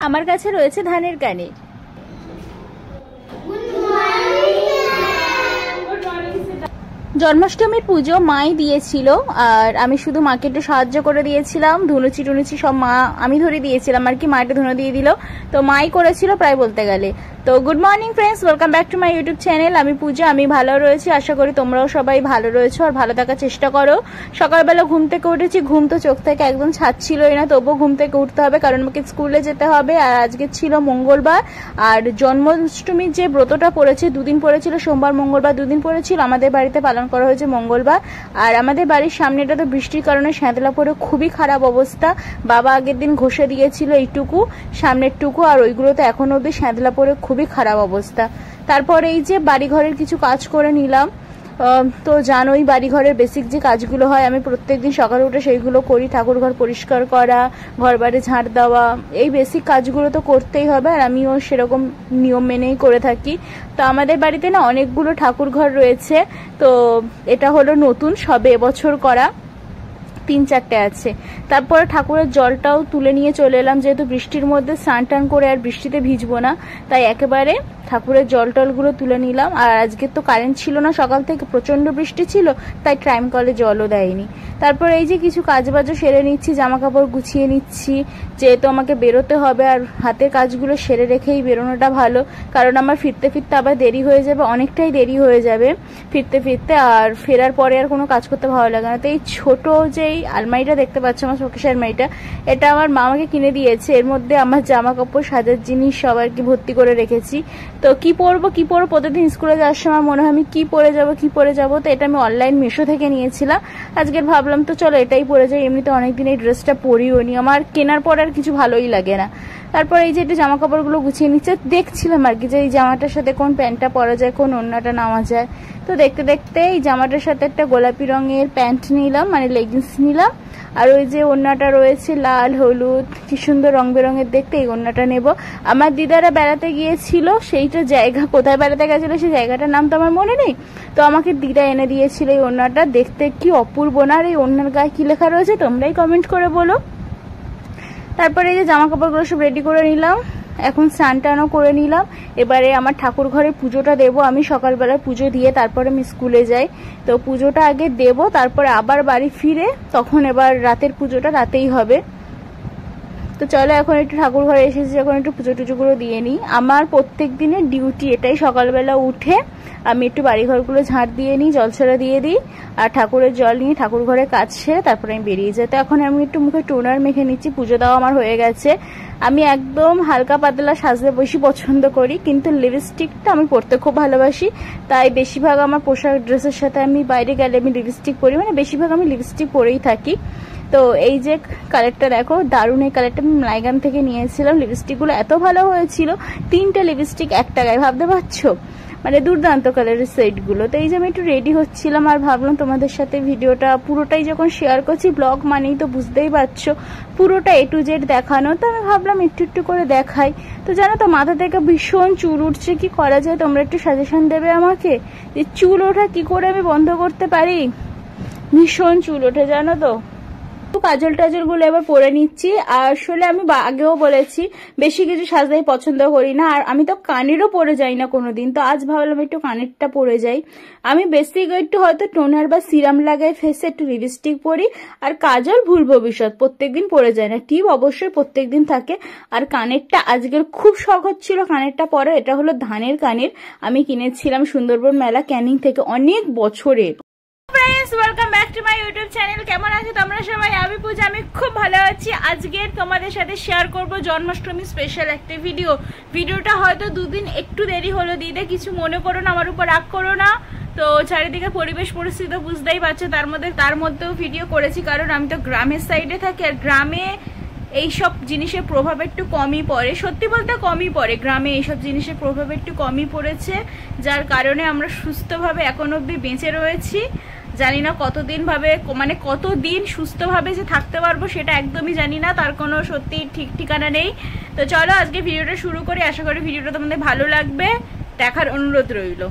আমার কাছে রয়েছে ধানের কানে। জন্মাষ্টমীর পুজো মাই দিয়েছিল, আর আমি শুধু মাকে একটু সাহায্য করে দিয়েছিলাম। ধুনুচি টুনুচি সব মা আমি ধরে দিয়েছিলাম আর কি, মা একটু ধুনো দিয়ে দিল, তো মাই করেছিল প্রায় বলতে গেলে। তো good morning friends, welcome back to my YouTube channel. আমি পূজা, আমি ভালো রয়েছি, আশা করি তোমরাও সবাই ভালো রয়েছো আর ভালো থাকার চেষ্টা করো। সকালবেলা ঘুম থেকে উঠেছি, ঘুম তো চোখ থেকে একদম ছাড়ছিলই না, তবুও ঘুম থেকে উঠতে হবে কারণ আমাকে স্কুলে যেতে হবে। আর আজকে ছিল মঙ্গলবার, আর জন্মাষ্টমীর যে ব্রতটা পড়েছে, দুদিন পড়েছিল, সোমবার মঙ্গলবার দুদিন পড়েছিল। আমাদের বাড়িতে পালন করা হয়েছে মঙ্গলবার, আর আমাদের বাড়ির সামনেটা তো বৃষ্টির কারণে শ্যাঁতলা পড়ে খুবই খারাপ অবস্থা। বাবা আগের দিন ঘষে দিয়েছিল এইটুকু, সামনের টুকু, আর ওইগুলোতে এখনো অব্দি শ্যাঁতলা পড়ে খুবই খারাপ অবস্থা। তারপরে এই যে বাড়িঘরের কিছু কাজ করে নিলাম। তো জানোই বাড়িঘরের বেসিক যে কাজগুলো হয় আমি প্রত্যেকদিন সকালে উঠে সেইগুলো করি। ঠাকুর ঘর পরিষ্কার করা, ঘর বাড়ি ঝাড় দেওয়া, এই বেসিক কাজগুলো তো করতেই হবে, আর আমিও সেরকম নিয়ম মেনেই করে থাকি। তো আমাদের বাড়িতে না অনেকগুলো ঠাকুর ঘর রয়েছে, তো এটা হলো নতুন, সবে এবছর করা, 3-4টে আছে। তারপরে ঠাকুরের জলটাও তুলে নিয়ে চলে এলাম, যেহেতু বৃষ্টির মধ্যে স্নান টান করে আর বৃষ্টিতে ভিজবো না, তাই একেবারে ঠাকুরের জল টলগুলো তুলে নিলাম। আর আজকে তো কারেন্ট ছিল না, সকাল থেকে প্রচন্ড বৃষ্টি ছিল, তাই টাইম কলে জলও দেয়নি। তারপর এই যে কিছু কাজবাজও সেরে নিচ্ছি, জামা কাপড় গুছিয়ে নিচ্ছি, যেহেতু আমাকে বেরোতে হবে, আর হাতের কাজগুলো সেরে রেখেই বেরোনোটা ভালো, কারণ আমার ফিরতে ফিরতে আবার দেরি হয়ে যাবে, অনেকটাই দেরি হয়ে যাবে ফিরতে ফিরতে, আর ফেরার পরে আর কোনো কাজ করতে ভালো লাগে না। তো এই ছোট যেই আলমারিটা দেখতে পাচ্ছ, আমার শোকেশের আলমারিটা, এটা আমার মা আমাকে কিনে দিয়েছে। এর মধ্যে আমার জামা কাপড়, সাজার জিনিস সব আর কি ভর্তি করে রেখেছি। তো কি পরবো প্রতিদিন স্কুলে যাওয়ার সময় মনে হয় আমি কি পরে যাব, তো এটা আমি অনলাইন মিশো থেকে নিয়েছিলাম। আজকের ভাবলাম তো চলো এটাই পরে যাই, এমনিতে অনেকদিন এই ড্রেসটা পরিও নি, আমার কেনার পর আর কিছু ভালোই লাগে না। তারপর এই যে একটু জামা কাপড়গুলো গুছিয়ে নিচ্ছে, দেখছিলাম আর কি যে এই জামাটার সাথে কোন প্যান্টটা পরা যায়, কোন ওড়নাটা নেওয়া যায়। তো দেখতে দেখতে এই জামাটার সাথে একটা গোলাপি রঙের প্যান্ট নিলাম, মানে লেগিংস নিলাম, আর ওই যে ওড়নাটা রয়েছে লাল হলুদ, কি সুন্দর রং বেরঙের দেখতে, এই ওড়নাটা নেব। আমার দিদারা বেড়াতে গিয়েছিল, সেইটা জায়গা কোথায় বেড়াতে গেছিল সেই জায়গাটার নাম তো আমার মনে নেই, তো আমাকে দিদা এনে দিয়েছিল এই ওড়নাটা। দেখতে কি অপূর্ব না, আর এই ওড়নার গায়ে কি লেখা রয়েছে তোমরাই কমেন্ট করে বলো। তারপরে এই যে জামা কাপড়গুলো সব রেডি করে নিলাম, এখন স্নান টানও করে নিলাম। এবারে আমার ঠাকুর ঘরে পুজোটা দেবো, আমি সকালবেলা পুজো দিয়ে তারপরে আমি স্কুলে যাই, তো পুজোটা আগে দেব, তারপরে আবার বাড়ি ফিরে তখন এবার রাতের পুজোটা রাতেই হবে। তো চলো এখন একটু ঠাকুর ঘরে এসেছি, এখন একটু পুজো টুজোগুলো দিয়ে নিই। আমার প্রত্যেক দিনের ডিউটি এটাই, সকালবেলা উঠে আমি একটু বাড়িঘরগুলো ঝাঁট দিয়ে নিই, জলছড়া দিয়ে দিই, আর ঠাকুরের জল নিয়ে ঠাকুর ঘরে কাজ সেরে তারপরে আমি বেরিয়ে যাই। তো এখন আমি একটু মুখে টোনার মেখে নিচ্ছি, পুজো দেওয়া আমার হয়ে গেছে। আমি একদম হালকা পাতলা সাজতে বেশি পছন্দ করি, কিন্তু লিপস্টিকটা আমি পরতে খুব ভালোবাসি, তাই বেশিরভাগ আমার পোশাক ড্রেসের সাথে আমি বাইরে গেলে আমি লিপস্টিক পরি, মানে বেশিরভাগ আমি লিপস্টিক পরেই থাকি। তো এই যে কালারটা দেখো, দারুণ, এই কালারটা আমি মাইগান থেকে নিয়েছিলাম। লিপস্টিকগুলো এত ভালো হয়েছিল, 3টে লিপস্টিক 1 টাকায়, ভাবতে পারছো, মানে দুর্দান্ত কালারের সেটগুলো। তো এই যে আমি একটু রেডি হচ্ছিলাম, আর ভাবলাম তোমাদের সাথে ভিডিওটা পুরোটাই যখন শেয়ার করছি, ব্লগ মানেই তো বুঝতেই পারছো পুরোটা A to Z দেখানো, তো আমি ভাবলাম একটু একটু করে দেখাই। তো জানো তো মাথা থেকে ভীষণ চুল উঠছে, কি করা যায় তোমরা একটু সাজেশন দেবে আমাকে, যে চুল ওঠা কি করে আমি বন্ধ করতে পারি, ভীষণ চুল ওঠে জানো তো। কাজল টাজল গুলো এবার পরে নিচ্ছি। আর আসলে আমি আগেও বলেছি বেশি কিছু সাজতে পছন্দ করি না, আর আমি তো কানেরও পরে যাই না কোনোদিন, তো আজ ভাবলাম একটু কানেরটা পরে যাই। আমি বেসিক একটু হয়তো টোনার বা সিরাম লাগাই ফেসে, একটু লিপস্টিক পরি, আর কাজল ভুল ভবিষ্যৎ প্রত্যেকদিন পরে যায় না, টিপ অবশ্যই প্রত্যেকদিন থাকে। আর কানেরটা আজকের খুব শখ হচ্ছিল কানেরটা পরে, এটা হলো ধানের কানের, আমি কিনেছিলাম সুন্দরবন মেলা ক্যানিং থেকে, অনেক বছরের। Friends welcome back to my YouTube channel. केमन आছো তোমরা সবাই? আমি পূজা, আমি খুব ভালো আছি। আজকে তোমাদের সাথে শেয়ার করব জন্মাষ্টমী স্পেশাল একটা ভিডিওটা হয়তো দুদিন একটু দেরি হলো দিতে, কিছু মনে করো না, আমার উপর রাগ করো না। তো চারিদিকে পরিবেশ পরিস্থিতি বুঝতেই পারছো, তার মধ্যেও ভিডিও করেছি, কারণ আমি তো গ্রামের সাইডে থাকি, আর গ্রামে এইসব জিনিসের প্রভাব একটু কমই পড়ে, সত্যি বলতে কমই পড়ে, গ্রামে এইসব জিনিসের প্রভাব একটু কমই পড়েছে, যার কারণে আমরা সুস্থভাবে এখন অবধি বেঁচে রয়েছি। জানি না কতদিন সুস্থভাবে যে থাকতে পারবো সেটা একদমই জানি না, তার কোনো সত্যি ঠিক ঠিকানা নেই। তো চলো আজকে ভিডিওটা শুরু করি, আশা করি ভিডিওটা তোমাদের ভালো লাগবে, দেখার অনুরোধ রইল।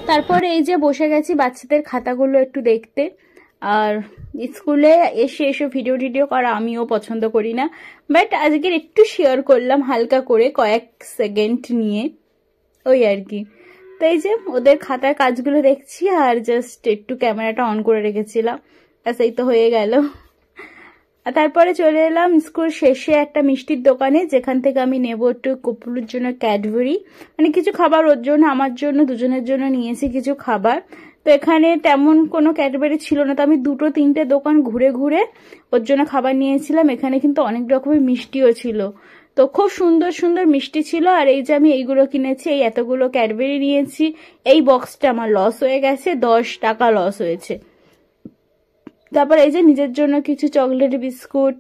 তারপরে এই যে বসে গেছি বাচ্চাদের খাতাগুলো একটু দেখতে। আর স্কুলে এসে এসব ভিডিও টিডিও করা আমিও পছন্দ করি না, বাট আজকের একটু শেয়ার করলাম হালকা করে কয়েক সেকেন্ড নিয়ে, ওই আর কি। তো এই যে ওদের খাতার কাজগুলো দেখছি আর জাস্ট একটু ক্যামেরাটা অন করে রেখেছিলাম, এই তো হয়ে গেল। তারপরে চলে এলাম স্কুল শেষে একটা মিষ্টির দোকানে, যেখান থেকে আমি নেব একটু কপুলের জন্য ক্যাডবেরি, মানে কিছু খাবার ওর জন্য আমার জন্য দুজনের জন্য নিয়েছি কিছু খাবার। তো এখানে তেমন কোনো ক্যাডবেরি ছিল না, তো আমি দুটো তিনটে দোকান ঘুরে ঘুরে ওর জন্য খাবার নিয়েছিলাম। এখানে কিন্তু অনেক রকমের মিষ্টিও ছিল, তো খুব সুন্দর সুন্দর মিষ্টি ছিল। আর এই যে আমি এইগুলো কিনেছি, এই এতগুলো ক্যাডবেরি নিয়েছি, এই বক্সটা আমার লস হয়ে গেছে, 10 টাকা লস হয়েছে। তারপর এই যে নিজের জন্য কিছু চকলেট বিস্কুট,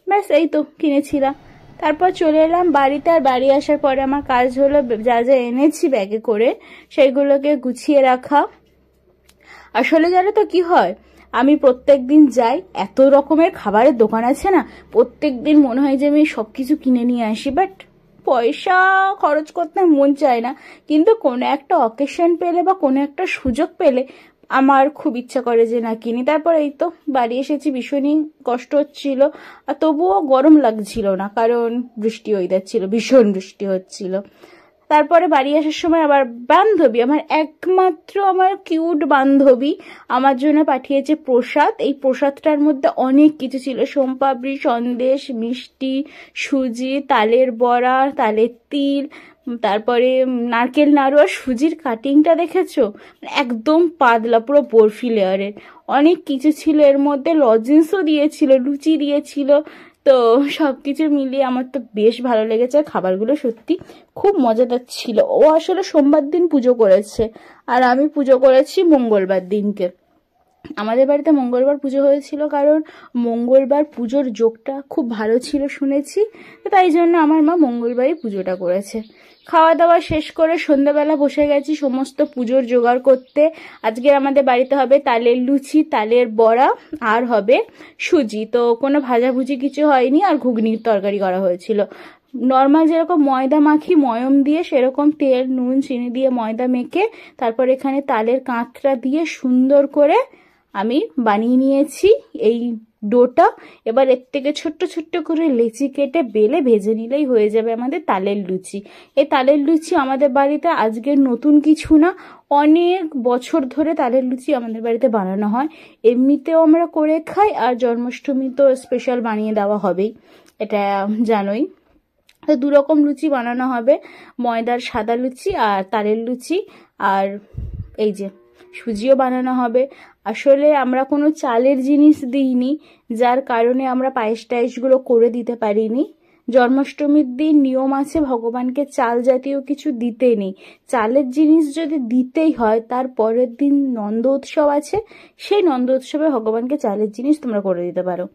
ব্যাস এই তো কিনেছিলাম। তারপর চলে এলাম বাড়িতে, আর বাড়ি আসার পরে আমার কাজ হলো যা যা এনেছি ব্যাগে করে সেইগুলোকে গুছিয়ে রাখা। আসলে জানো তো কি হয়, আমি প্রত্যেক দিন যাই, এত রকমের খাবারের দোকান আছে না, প্রত্যেক দিন মনে হয় যে আমি সবকিছু কিনে নিয়ে আসি, বাট পয়সা খরচ করতে মন চায় না। কিন্তু কোনো একটা অকেশন পেলে বা কোনো একটা সুযোগ পেলে আমার খুব ইচ্ছা করে যে না কিনি। তারপর এই তো বাড়ি এসেছি, ভীষণই কষ্ট হচ্ছিল, আর তবুও গরম লাগছিল না, কারণ বৃষ্টি ওয়েদার ছিল, ভীষণ বৃষ্টি হচ্ছিল। তারপরে বাড়ি আসার সময় আবার বান্ধবী, আমার একমাত্র আমার কিউট বান্ধবী আমার জন্য পাঠিয়েছে প্রসাদ। এই প্রসাদটার মধ্যে অনেক কিছু ছিল, সোমপাপড়ি, সন্দেশ, মিষ্টি, সুজি, তালের বড়া, তালের তিল, তারপরে নারকেল নাড়ু। আর সুজির কাটিংটা দেখেছো, একদম পাতলা, পুরো বরফি লেয়ারের। অনেক কিছু ছিল এর মধ্যে, লজেন্সও দিয়েছিল, লুচি দিয়েছিল। তো সবকিছু মিলিয়ে আমার তো বেশ ভালো লেগেছে, আর খাবারগুলো সত্যি খুব মজাদার ছিল। ও আসলে সোমবার দিন পুজো করেছে, আর আমি পুজো করেছি মঙ্গলবার দিনকে। আমাদের বাড়িতে মঙ্গলবার পুজো হয়েছিল, কারণ মঙ্গলবার পুজোর যোগটা খুব ভালো ছিল শুনেছি, তাই জন্য আমার মা মঙ্গলবারই পুজোটা করেছে। খাওয়া দাওয়া শেষ করে সন্ধ্যাবেলা বসে গেছি সমস্ত পুজোর জোগাড় করতে। আজকে আমাদের বাড়িতে হবে তালের লুচি, তালের বড়া, আর হবে সুজি। তো কোনো ভাজাভুজি কিছু হয়নি, আর ঘুগনির তরকারি করা হয়েছিল। নর্মাল যেরকম ময়দা মাখি ময়ম দিয়ে, সেরকম তেল নুন চিনি দিয়ে ময়দা মেখে তারপর এখানে তালের কাঁচটা দিয়ে সুন্দর করে আমি বানিয়ে নিয়েছি এই ডোটা। এবার এর থেকে ছোট্ট ছোট্ট করে লেচি কেটে বেলে ভেজে নিলেই হয়ে যাবে আমাদের তালের লুচি। এই তালের লুচি আমাদের বাড়িতে আজকের নতুন কিছু না, অনেক বছর ধরে তালের লুচি আমাদের বাড়িতে বানানো হয়। এমনিতেও আমরা করে খাই, আর জন্মাষ্টমী তো স্পেশাল বানিয়ে দেওয়া হবেই, এটা জানোই। তো দুরকম লুচি বানানো হবে, ময়দার সাদা লুচি আর তালের লুচি, আর এই যে সুজিও বানানো হবে। আসলে আমরা কোনো চালের জিনিস দিইনি, যার কারণে আমরা পায়েস টায়েসগুলো করে দিতে পারিনি। জন্মাষ্টমীর দিন নিয়ম আছে ভগবানকে চাল জাতীয় কিছু দিতে নেই। চালের জিনিস যদি দিতেই হয়, তার পরের দিন নন্দ উৎসব আছে, সেই নন্দ উৎসবে ভগবানকে চালের জিনিস তোমরা করে দিতে পারো।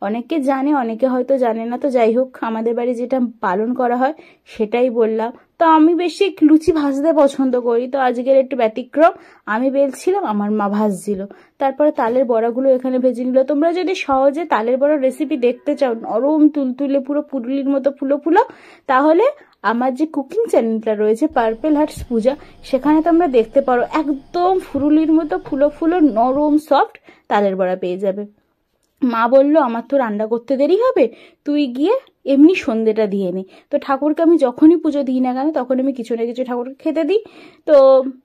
অনেকে জানে, অনেকে হয়তো জানে না। তো যাই হোক, আমাদের বাড়ি যেটা পালন করা হয় সেটাই বললাম। তো আমি বেশি লুচি ভাজতে পছন্দ করি, তো আজকের একটু ব্যতিক্রম, আমি বেলছিলাম, আমার মা ভাজছিল। তারপরে তালের বড়াগুলো এখানে ভেজে নিল। তোমরা যদি সহজে তালের বড়ার রেসিপি দেখতে চাও, নরম তুলতুলে পুরো পুরুলির মতো ফুলো ফুলো, তাহলে আমার যে কুকিং চ্যানেলটা রয়েছে পার্পেল হার্টস পূজা, সেখানে তোমরা দেখতে পারো, একদম ফুরুলির মতো ফুলো ফুলো নরম সফট তালের বড়া পেয়ে যাবে। মা বলল আমার তো রান্না করতে দেরি হবে, তুই গিয়ে এমনি সন্ধ্যেটা দিয়ে নে। তো ঠাকুরকে আমি যখনই পুজো দিই না কেন, তখন আমি কিছু না কিছু ঠাকুরকে খেতে দিই। তো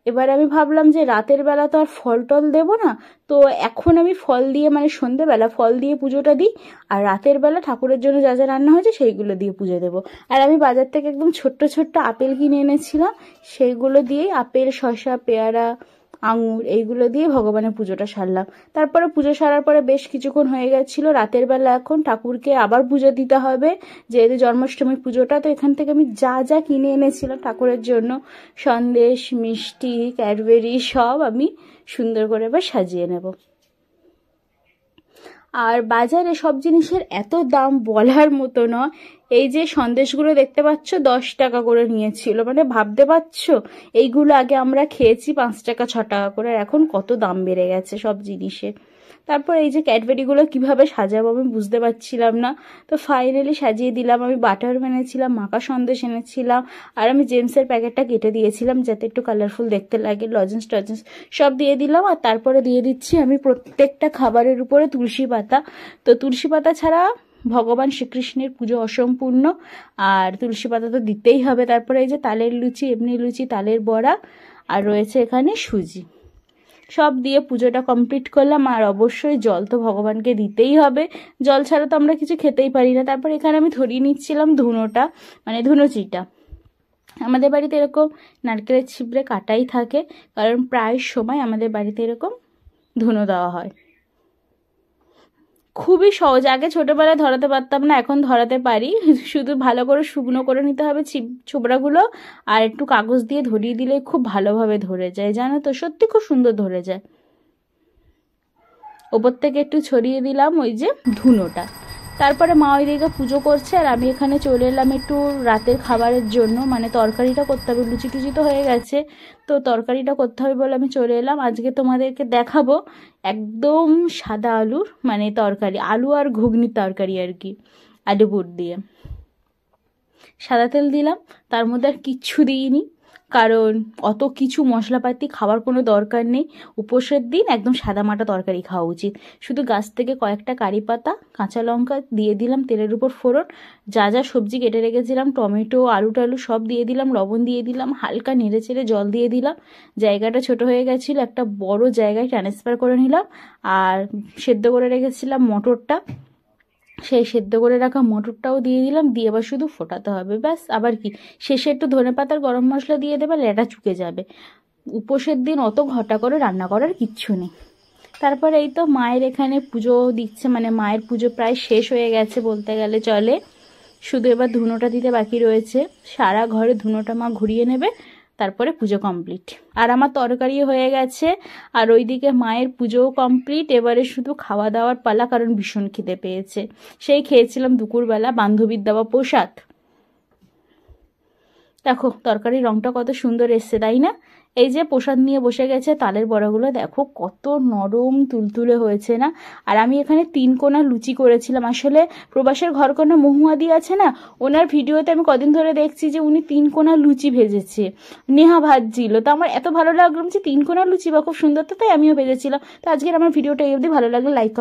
এবার আমি ভাবলাম যে রাতের বেলা তো আর ফল টল দেবো না, তো এখন আমি ফল দিয়ে, মানে সন্ধ্যেবেলা ফল দিয়ে পুজোটা দিই, আর রাতের বেলা ঠাকুরের জন্য যা যা রান্না হয়েছে সেইগুলো দিয়ে পুজো দেবো। আর আমি বাজার থেকে একদম ছোট্ট ছোট্ট আপেল কিনে এনেছিলাম, সেইগুলো দিয়েই, আপেল, শসা, পেয়ারা, আঙুর, এইগুলো দিয়ে ভগবানের পুজোটা সারলাম। তারপরে পুজো সারার পরে বেশ কিছুক্ষণ হয়ে গেছিল, রাতের বেলা এখন ঠাকুরকে আবার পুজো দিতে হবে, যেহেতু জন্মাষ্টমী পুজোটা। তো এখান থেকে আমি যা যা কিনে এনেছিলাম ঠাকুরের জন্য, সন্দেশ, মিষ্টি, ক্যাডবেরি, সব আমি সুন্দর করে এবার সাজিয়ে নেব। আর বাজারে সব জিনিসের এত দাম বলার মতো নয়। এই যে সন্দেশগুলো দেখতে পাচ্ছ 10 টাকা করে নিয়েছিল, মানে ভাবতে পারছো, এইগুলো আগে আমরা খেয়েছি 5 টাকা 6 টাকা করে, আর এখন কত দাম বেড়ে গেছে সব জিনিসের। তারপর এই যে ক্যাডবেরিগুলো কিভাবে সাজাবো আমি বুঝতে পারছিলাম না, তো ফাইনালি সাজিয়ে দিলাম। আমি বাটার এনেছিলাম, মাখা সন্দেশ এনেছিলাম, আর আমি জেমসের প্যাকেটটা কেটে দিয়েছিলাম যাতে একটু কালারফুল দেখতে লাগে, লজেন্স টজেন্স সব দিয়ে দিলাম। আর তারপরে দিয়ে দিচ্ছি আমি প্রত্যেকটা খাবারের উপরে তুলসী পাতা। তো তুলসী পাতা ছাড়া ভগবান শ্রীকৃষ্ণের পুজো অসম্পূর্ণ, আর তুলসী পাতা তো দিতেই হবে। তারপরে এই যে তালের লুচি, এমনি লুচি, তালের বড়া, আর রয়েছে এখানে সুজি, সব দিয়ে পুজোটা কমপ্লিট করলাম। আর অবশ্যই জল তো ভগবানকে দিতেই হবে, জল ছাড়া তো আমরা কিছু খেতেই পারি না। তারপর এখানে আমি ধরিয়ে নিচ্ছিলাম ধুনোটা, মানে ধুনুচিটা। আমাদের বাড়িতে এরকম নারকেলের ছিবড়ে কাটাই থাকে, কারণ প্রায় সময় আমাদের বাড়িতে এরকম ধুনো দেওয়া হয়। খুবই সহজ, আগে ছোটোবেলায় ধরাতে পারতাম না, এখন ধরাতে পারি। শুধু ভালো করে শুকনো করে নিতে হবে ছোবড়াগুলো, আর একটু কাগজ দিয়ে ধরিয়ে দিলে খুব ভালোভাবে ধরে যায়, জানো তো, সত্যি খুব সুন্দর ধরে যায়। ওপর থেকে একটু ছড়িয়ে দিলাম ওই যে ধুনোটা। তারপরে মা ওইদিকে পুজো করছে, আর আমি এখানে চলে এলাম একটু রাতের খাবারের জন্য, মানে তরকারিটা করতে হবে। লুচি টুচি তো হয়ে গেছে, তো তরকারিটা করতে হবে বলে আমি চলে এলাম। আজকে তোমাদেরকে দেখাবো একদম সাদা আলুর মানে তরকারি, আলু আর ঘুগনির তরকারি আর কি, আলু বুট দিয়ে। সাদা তেল দিলাম, তার মধ্যে আর কিচ্ছু দিইনি, কারণ অত কিছু মশলাপাতি খাওয়ার কোনো দরকার নেই। উপোসের দিন একদম সাদামাটা তরকারি খাওয়া উচিত। শুধু গাছ থেকে কয়েকটা কারি পাতা, কাঁচা লঙ্কা দিয়ে দিলাম তেলের উপর ফোড়ন, যা যা সবজি কেটে রেখেছিলাম, টমেটো, আলু টালু সব দিয়ে দিলাম, লবণ দিয়ে দিলাম, হালকা নেড়ে চেড়ে জল দিয়ে দিলাম। জায়গাটা ছোট হয়ে গেছিলো, একটা বড় জায়গায় ট্রান্সফার করে নিলাম। আর সেদ্ধ করে রেখেছিলাম মটরটা, সেই সেদ্ধ করে রাখা মটরটাও দিয়ে দিলাম, দিয়ে এবার শুধু ফোটাতে হবে, ব্যাস। আবার কি, শেষে একটু ধনেপাতার গরম মশলা দিয়ে দেবে, লেটা চুকে যাবে। উপোসের দিন অত ঘটা করে রান্না করার কিচ্ছু নেই। তারপরে এই তো মায়ের এখানে পুজো দিচ্ছে, মানে মায়ের পুজো প্রায় শেষ হয়ে গেছে বলতে গেলে চলে, শুধু এবার ধুনোটা দিতে বাকি রয়েছে। সারা ঘরে ধুনোটা মা ঘুরিয়ে নেবে, তারপরে পুজো কমপ্লিট। আর আমার তরকারি হয়ে গেছে, আর ওইদিকে মায়ের পুজোও কমপ্লিট। এবারে শুধু খাওয়া দাওয়ার পালা, কারণ ভীষণ খিদে পেয়েছে। সেই খেয়েছিলাম দুপুরবেলা বান্ধবীর দেওয়া প্রসাদ। দেখো তরকারির রংটা কত সুন্দর এসছে, তাই না? এই যে প্রসাদ নিয়ে বসে গেছে, তালের বড়াগুলো দেখো কত নরম তুলতুলে হয়েছে না। আর আমি এখানে 3 কোনা লুচি করেছিলাম। আসলে প্রবাসের ঘরকন্যা মহুয়াদি আছে না, ওনার ভিডিওতে আমি কদিন ধরে দেখছি যে উনি 3 কোনা লুচি ভেজেছে, নেহা ভাজছিল। তো আমার এত ভালো লাগলো যে 3 কোনা লুচি বা খুব সুন্দর, তো তাই আমিও ভেজেছিলাম। তো আজকের আমার ভিডিওটা এই অবধি। ভালো লাগলে লাইক